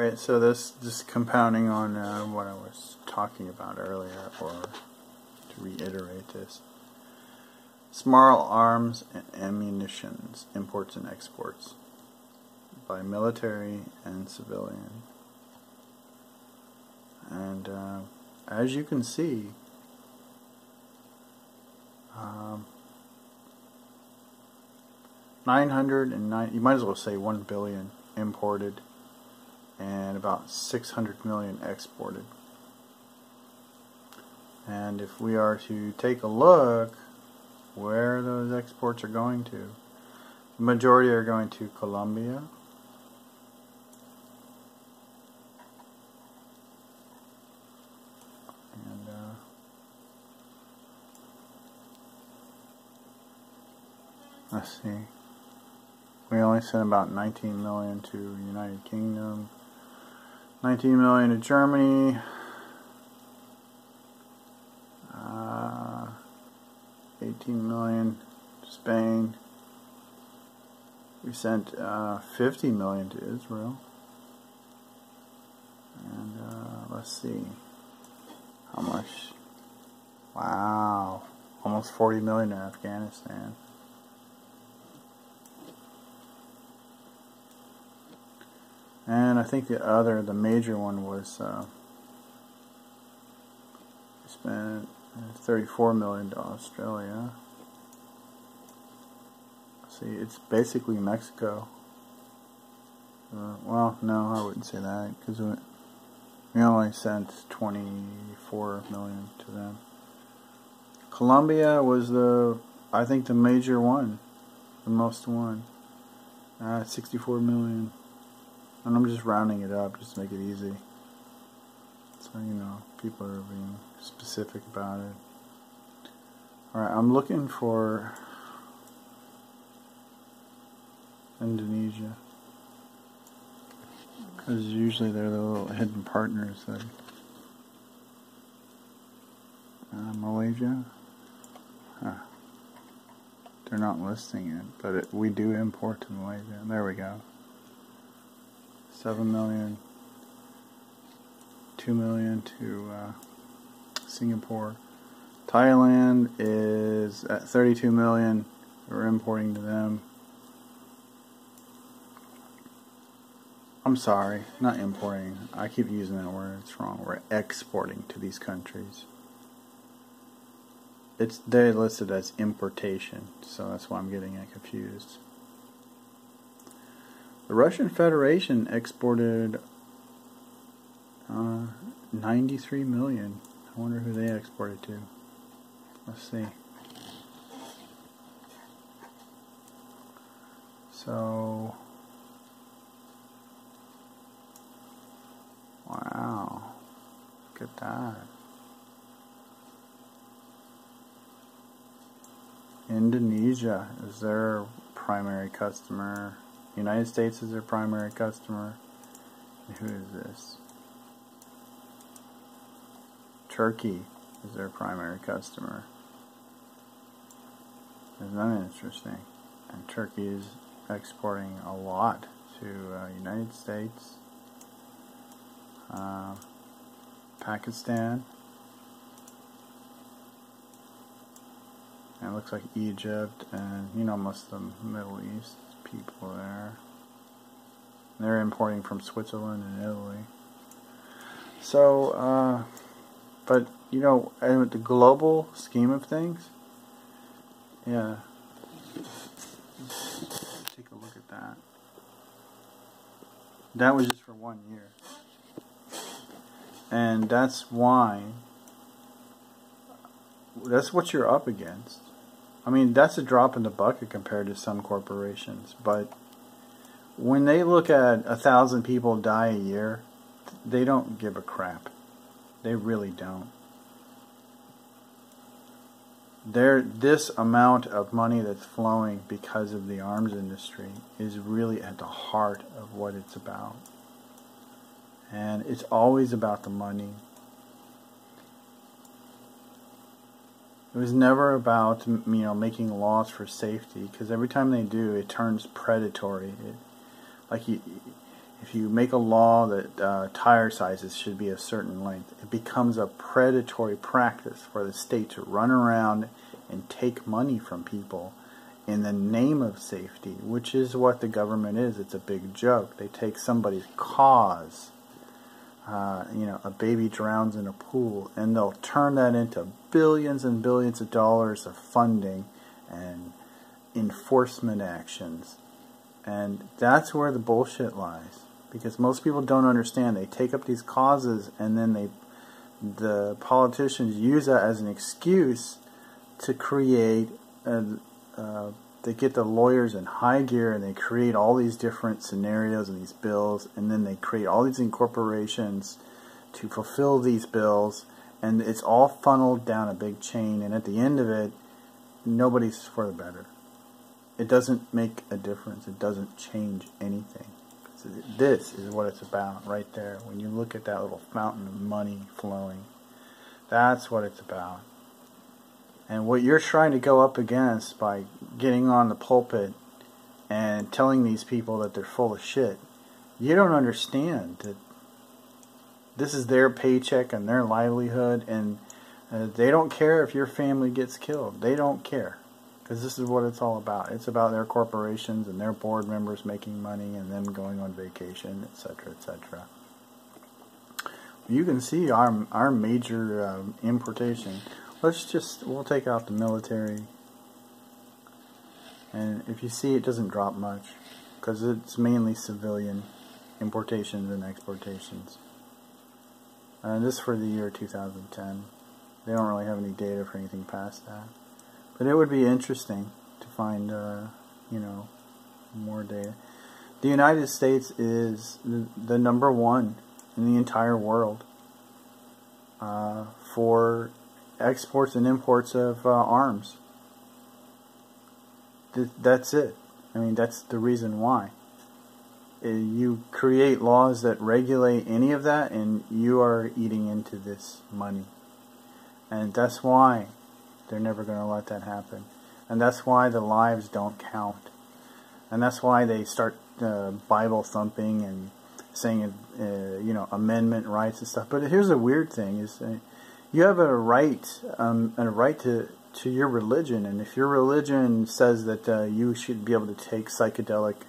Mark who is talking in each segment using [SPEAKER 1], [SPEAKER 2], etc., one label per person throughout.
[SPEAKER 1] Alright, so this just compounding on what I was talking about earlier, or to reiterate this. Small arms and ammunitions, imports and exports, by military and civilian. And as you can see, 909, you might as well say 1 billion imported and about 600 million exported. And if we are to take a look where those exports are going to, the majority are going to Colombia, and let's see, we only sent about 19 million to United Kingdom, 19 million to Germany, 18 million to Spain. We sent 50 million to Israel. And let's see how much. Wow, almost 40 million to Afghanistan. And I think the major one was spent 34 million to Australia. See, it's basically Mexico. Well, no, I wouldn't say that, because we only sent 24 million to them. Colombia was I think the major one, the most one, 64 million. And I'm just rounding it up just to make it easy. So, you know, people are being specific about it. Alright, I'm looking for Indonesia, because usually they're the little hidden partners. That Malaysia? Huh. They're not listing it, but we do import to Malaysia. There we go. 7 million, 2 million to Singapore. Thailand is at 32 million. We're importing to them. I'm sorry, not importing. I keep using that word, it's wrong. We're exporting to these countries. They're listed as importation, so that's why I'm getting it confused. The Russian Federation exported 93 million. I wonder who they exported to. Let's see. So, wow, look at that. Indonesia is their primary customer. United States is their primary customer. And who is this? Turkey is their primary customer. Isn't that interesting? And Turkey is exporting a lot to United States, Pakistan, and it looks like Egypt, and you know, most of the Middle East people there. They're importing from Switzerland and Italy. So, but you know, and with the global scheme of things, yeah. Take a look at that. That was just for 1 year. And that's why, that's what you're up against. I mean, that's a drop in the bucket compared to some corporations, but when they look at 1,000 people die a year, they don't give a crap. They really don't. This amount of money that's flowing because of the arms industry is really at the heart of what it's about. And it's always about the money. It was never about, you know, making laws for safety, because every time they do, it turns predatory. if you make a law that tire sizes should be a certain length, it becomes a predatory practice for the state to run around and take money from people in the name of safety, which is what the government is. It's a big joke. They take somebody's cause. A baby drowns in a pool, and they'll turn that into billions and billions of dollars of funding and enforcement actions. And that's where the bullshit lies. Because most people don't understand. They take up these causes, and then the politicians use that as an excuse to create they get the lawyers in high gear, and they create all these different scenarios and these bills, and then they create all these incorporations to fulfill these bills, and it's all funneled down a big chain, and at the end of it, nobody's for the better. It doesn't make a difference. It doesn't change anything. So this is what it's about right there. When you look at that little fountain of money flowing, that's what it's about. And what you're trying to go up against by getting on the pulpit and telling these people that they're full of shit, you don't understand that this is their paycheck and their livelihood, and they don't care if your family gets killed. They don't care, because this is what it's all about. It's about their corporations and their board members making money and them going on vacation, etc., etc. You can see our major importation. We'll take out the military, and if you see, it doesn't drop much, because it's mainly civilian importations and exportations. And this is for the year 2010. They don't really have any data for anything past that, but it would be interesting to find, more data. The United States is the number one in the entire world for exports and imports of arms. That's it. I mean, that's the reason why. You create laws that regulate any of that, and you are eating into this money. And that's why they're never going to let that happen. And that's why the lives don't count. And that's why they start Bible thumping and saying, amendment rights and stuff. But here's the weird thing: is you have a right to your religion, and if your religion says that you should be able to take psychedelics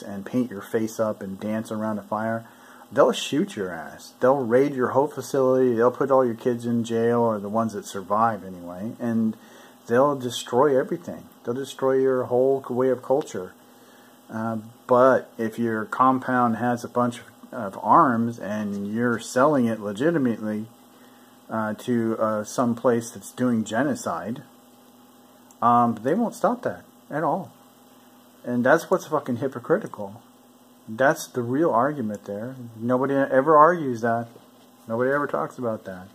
[SPEAKER 1] and paint your face up and dance around a fire, they'll shoot your ass. They'll raid your whole facility. They'll put all your kids in jail, or the ones that survive anyway, and they'll destroy everything. They'll destroy your whole way of culture. But if your compound has a bunch of arms and you're selling it legitimately to some place that's doing genocide, they won't stop that at all. And that's what's fucking hypocritical. That's the real argument there. Nobody ever argues that. Nobody ever talks about that.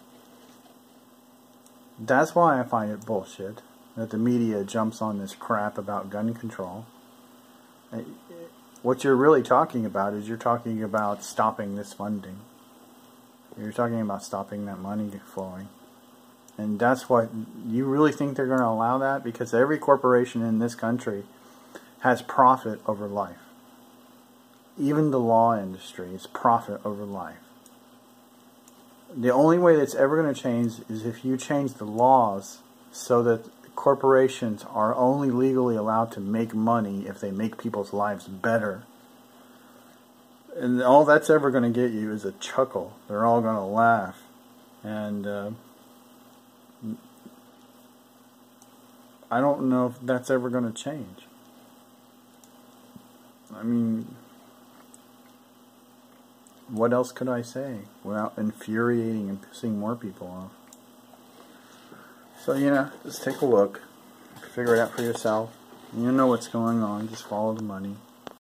[SPEAKER 1] That's why I find it bullshit that the media jumps on this crap about gun control. What you're really talking about is you're talking about stopping this funding. You're talking about stopping that money flowing. And that's what, you really think they're going to allow that? Because every corporation in this country has profit over life. Even the law industry is profit over life. The only way that's ever going to change is if you change the laws so that corporations are only legally allowed to make money if they make people's lives better. And all that's ever going to get you is a chuckle. They're all going to laugh. And I don't know if that's ever going to change. I mean, what else could I say without infuriating and pissing more people off? So, just take a look. Figure it out for yourself. You know what's going on. Just follow the money.